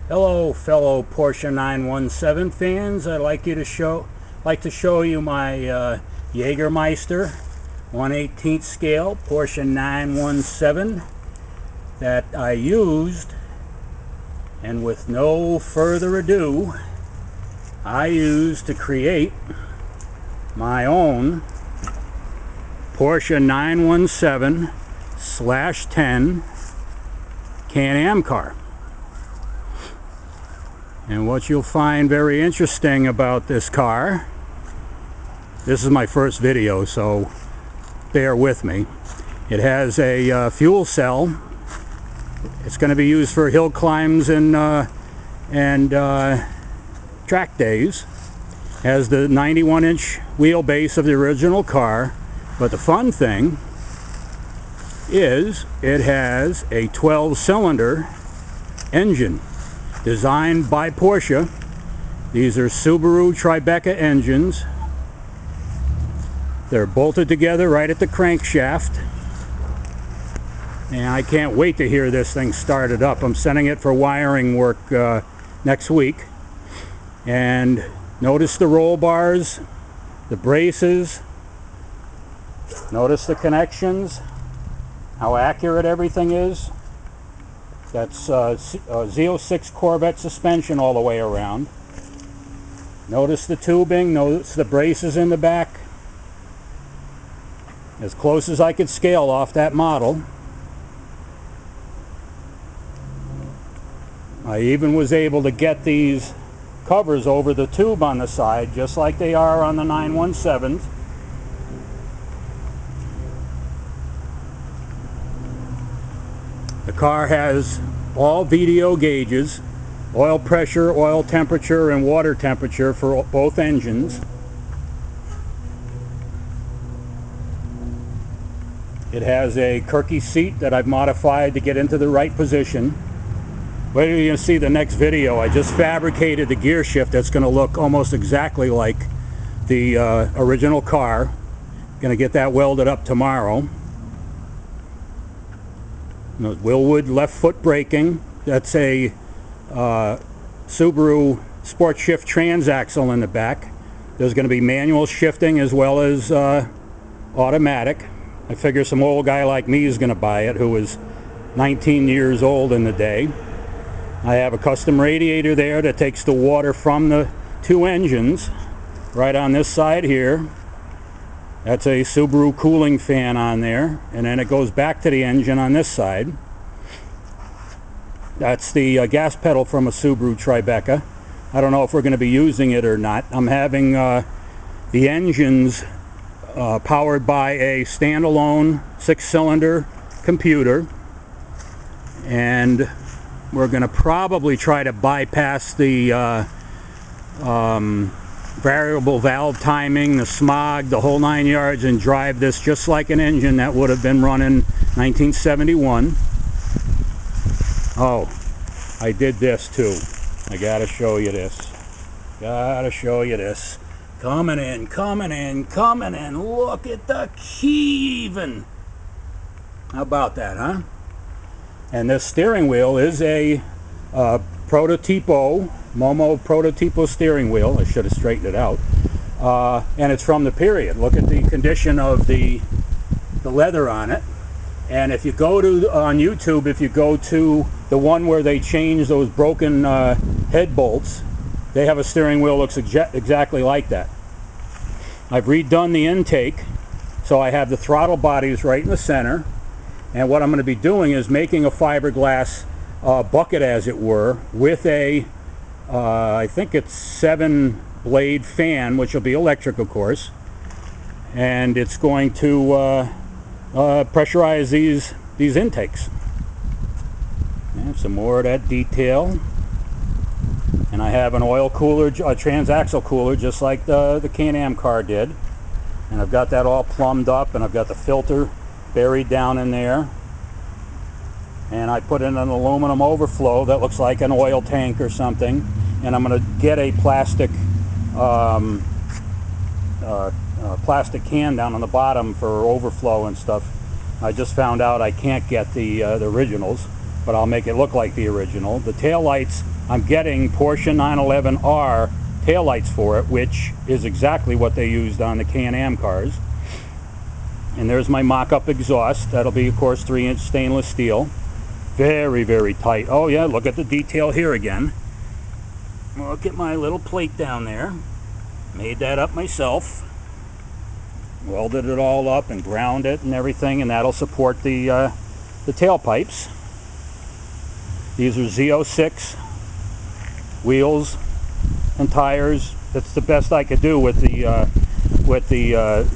Hello, fellow Porsche 917 fans. I'd like to show you my Jägermeister 1/18 scale Porsche 917 that I used, and with no further ado, I used to create my own Porsche 917/10 Can-Am car. And what you'll find very interesting about this car, this is my first video, so bear with me. It has a fuel cell. It's going to be used for hill climbs and track days. Has the 91-inch wheelbase of the original car, but the fun thing is it has a 12-cylinder engine designed by Porsche. These are Subaru Tribeca engines. They're bolted together right at the crankshaft, and I can't wait to hear this thing started up. I'm sending it for wiring work next week. And notice the roll bars, the braces, notice the connections, how accurate everything is. That's Z06 Corvette suspension all the way around. Notice the tubing, notice the braces in the back. As close as I could scale off that model. I even was able to get these covers over the tube on the side, just like they are on the 917s. The car has all VDO gauges, oil pressure, oil temperature, and water temperature for both engines. It has a Kirky seat that I've modified to get into the right position. Wait till you see the next video. I just fabricated the gear shift that's going to look almost exactly like the original car. Going to get that welded up tomorrow. Willwood left foot braking. That's a Subaru Sport Shift transaxle in the back. There's going to be manual shifting as well as automatic. I figure some old guy like me is going to buy it, who was 19 years old in the day. I have a custom radiator there that takes the water from the two engines right on this side here. That's a Subaru cooling fan on there, and then it goes back to the engine on this side. That's the gas pedal from a Subaru Tribeca. I don't know if we're going to be using it or not. I'm having the engines powered by a standalone 6-cylinder computer, and we're going to probably try to bypass the variable valve timing, the smog, the whole 9 yards, and drive this just like an engine that would have been running 1971. Oh, I did this too. I gotta show you this. Gotta show you this. Coming in, coming in, coming in. Look at the key even. How about that, huh? And this steering wheel is a Prototipo, Momo Prototipo steering wheel. I should have straightened it out. And it's from the period. Look at the condition of the leather on it. And if you go to, on YouTube, if you go to the one where they change those broken head bolts, they have a steering wheel that looks exactly like that. I've redone the intake, so I have the throttle bodies right in the center. And what I'm going to be doing is making a fiberglass bucket, as it were, with a, I think it's 7-blade fan, which will be electric, of course. And it's going to pressurize these intakes. And some more of that detail. And I have an oil cooler, a transaxle cooler, just like the Can-Am car did. And I've got that all plumbed up, and I've got the filter buried down in there. And I put in an aluminum overflow that looks like an oil tank or something. And I'm going to get a plastic plastic can down on the bottom for overflow and stuff. I just found out I can't get the originals, but I'll make it look like the original. The taillights I'm getting Porsche 911R taillights for it, which is exactly what they used on the Can-Am cars. And there's my mock-up exhaust. That'll be, of course, 3-inch stainless steel. Very, very tight. Oh yeah, look at the detail here again. Look at my little plate down there. Made that up myself. Welded it all up and ground it and everything, and that'll support the tailpipes. These are Z06 wheels and tires. That's the best I could do with the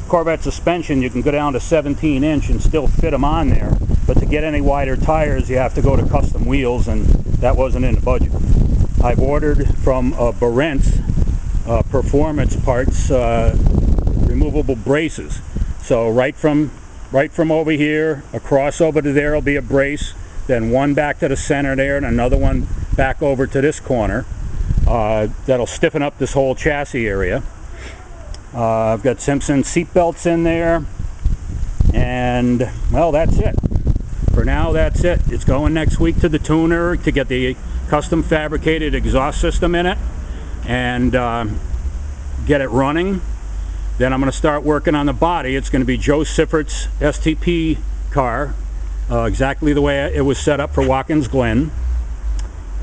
Corvette suspension. You can go down to 17-inch and still fit them on there, but to get any wider tires you have to go to custom wheels, and that wasn't in the budget. I've ordered from Barent's Performance Parts removable braces. So right from over here across over to there will be a brace, then one back to the center there and another one back over to this corner. That'll stiffen up this whole chassis area. I've got Simpson seat belts in there, and well, that's it. For now, that's it. It's going next week to the tuner to get the custom fabricated exhaust system in it and get it running. Then I'm going to start working on the body. It's going to be Joe Siffert's STP car, exactly the way it was set up for Watkins Glen.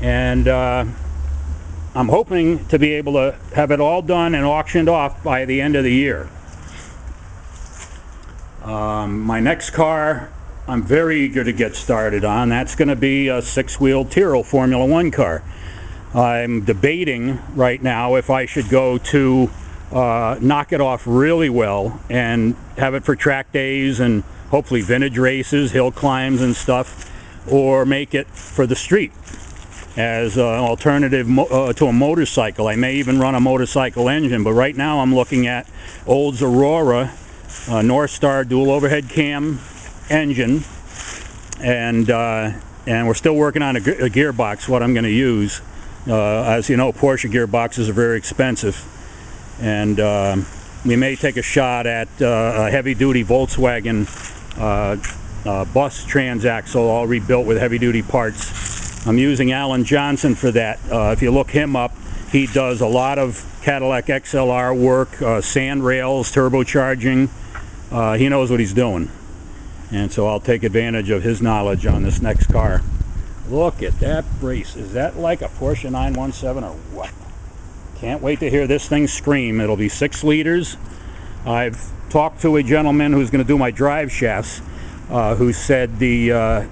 And I'm hoping to be able to have it all done and auctioned off by the end of the year. My next car I'm very eager to get started on. That's going to be a 6-wheel Tyrrell Formula 1 car. I'm debating right now if I should go to knock it off really well and have it for track days and hopefully vintage races, hill climbs and stuff, or make it for the street as an alternative to a motorcycle. I may even run a motorcycle engine, but right now I'm looking at Olds Aurora North Star dual overhead cam engine, and we're still working on a gearbox, what I'm going to use. As you know, Porsche gearboxes are very expensive, and we may take a shot at a heavy-duty Volkswagen bus transaxle, all rebuilt with heavy-duty parts. I'm using Alan Johnson for that. If you look him up, he does a lot of Cadillac XLR work, sand rails, turbocharging. He knows what he's doing, and so I'll take advantage of his knowledge on this next car. Look at that brace. Is that like a Porsche 917 or what? Can't wait to hear this thing scream. It'll be 6 liters. I've talked to a gentleman who's going to do my drive shafts, who said the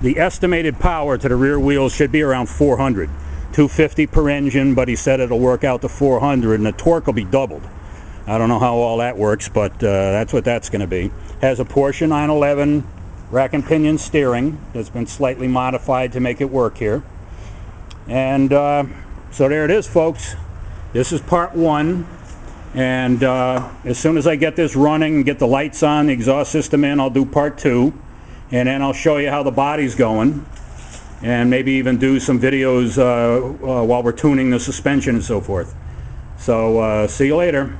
estimated power to the rear wheels should be around 400. 250 per engine, but he said it'll work out to 400, and the torque will be doubled. I don't know how all that works, but that's what that's going to be. Has a Porsche 911 rack and pinion steering that's been slightly modified to make it work here. And so there it is, folks. This is part 1, and as soon as I get this running and get the lights on, the exhaust system in, I'll do part 2, and then I'll show you how the body's going, and maybe even do some videos while we're tuning the suspension and so forth. So see you later.